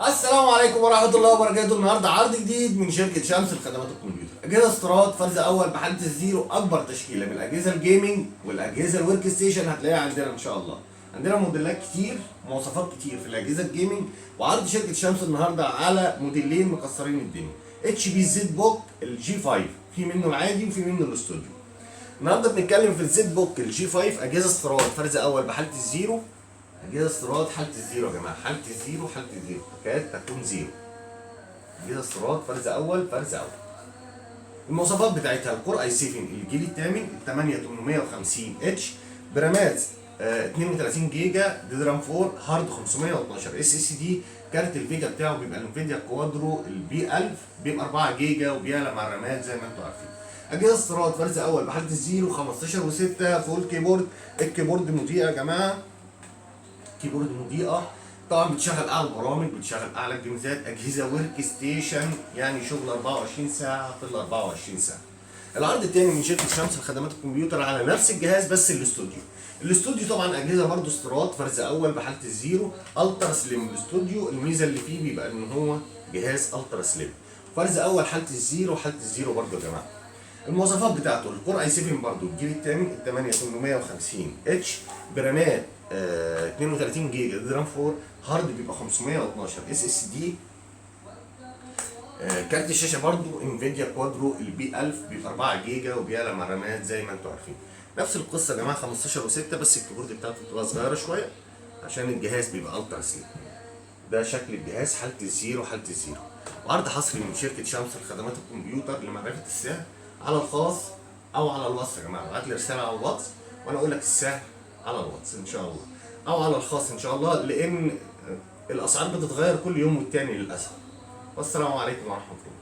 السلام عليكم ورحمة الله وبركاته. النهارده عرض جديد من شركة شمس لخدمات الكمبيوتر. أجهزة استيراد فرز أول بحالة الزيرو، أكبر تشكيلة من الأجهزة الجيمنج والأجهزة الورك ستيشن هتلاقيها عندنا إن شاء الله. عندنا موديلات كتير، مواصفات كتير في الأجهزة الجيمنج، وعرض شركة شمس النهارده على موديلين مكسرين الدنيا. اتش بي زد بوك الجي 5، في منه العادي وفي منه الاستوديو. النهارده بنتكلم في الزد بوك الجي 5، أجهزة استيراد فرز أول بحالة الزيرو. أجهزة استيراد حالة الزيرو يا جماعة، حالة الزيرو، حالة الزيرو تكاد تكون زيرو. أجهزة استيراد فرز أول، فرز أول. المواصفات بتاعتها الكور اي 7 الجيل الثامن 8850 اتش برامات 32 جيجا، دي رام 4 هارد 512 اس اس دي. كارت الفيجا بتاعه بيبقى الانفيديا كوادرو البي 1000، بيبقى 4 جيجا وبيعلى مع الرامات زي ما انتم عارفين. اجهزه استيراد فرز اول بحاله الزيرو 15 و6 فول كيبورد. الكيبورد مضيئه يا جماعه، كيبورد مضيئه. طبعا بتشغل اعلى البرامج، بتشغل اعلى الجيمزات. اجهزه ورك ستيشن يعني شغل 24 ساعه في ال 24 ساعه. العرض الثاني من شركه شمس لخدمات الكمبيوتر على نفس الجهاز بس الاستوديو. الاستوديو طبعا اجهزه برضه استيراد فرز اول بحاله الزيرو الترا سليم. الاستوديو الميزه اللي فيه بيبقى ان هو جهاز الترا سليم. فرز اول حاله الزيرو، حاله الزيرو برضه يا جماعه. المواصفات بتاعته الكور اي 7 برضه الجيل الثامن 8850 اتش برامات 32 جيجا، دي رام 4 هارد بيبقى 512 اس اس دي. كارت الشاشه برضه انفيديا كوادرو البي 1000 بيبقى 4 جيجا وبيعلى مع الرامات زي ما انتم عارفين. نفس القصه يا جماعه 15 و6، بس الكيبورد بتاعته بتبقى صغيره شويه عشان الجهاز بيبقى الترا سليم. ده شكل الجهاز حاله الزيرو، حاله الزيرو. وعرض حصري من شركه شمس لخدمات الكمبيوتر لمعرفه السعر على الخاص او على الواتس. يا جماعه ابعت لي رساله على الواتس وانا اقول لك السعر على الواتس ان شاء الله، او على الخاص ان شاء الله، لان الاسعار بتتغير كل يوم والتاني للاسف. والسلام عليكم ورحمه الله.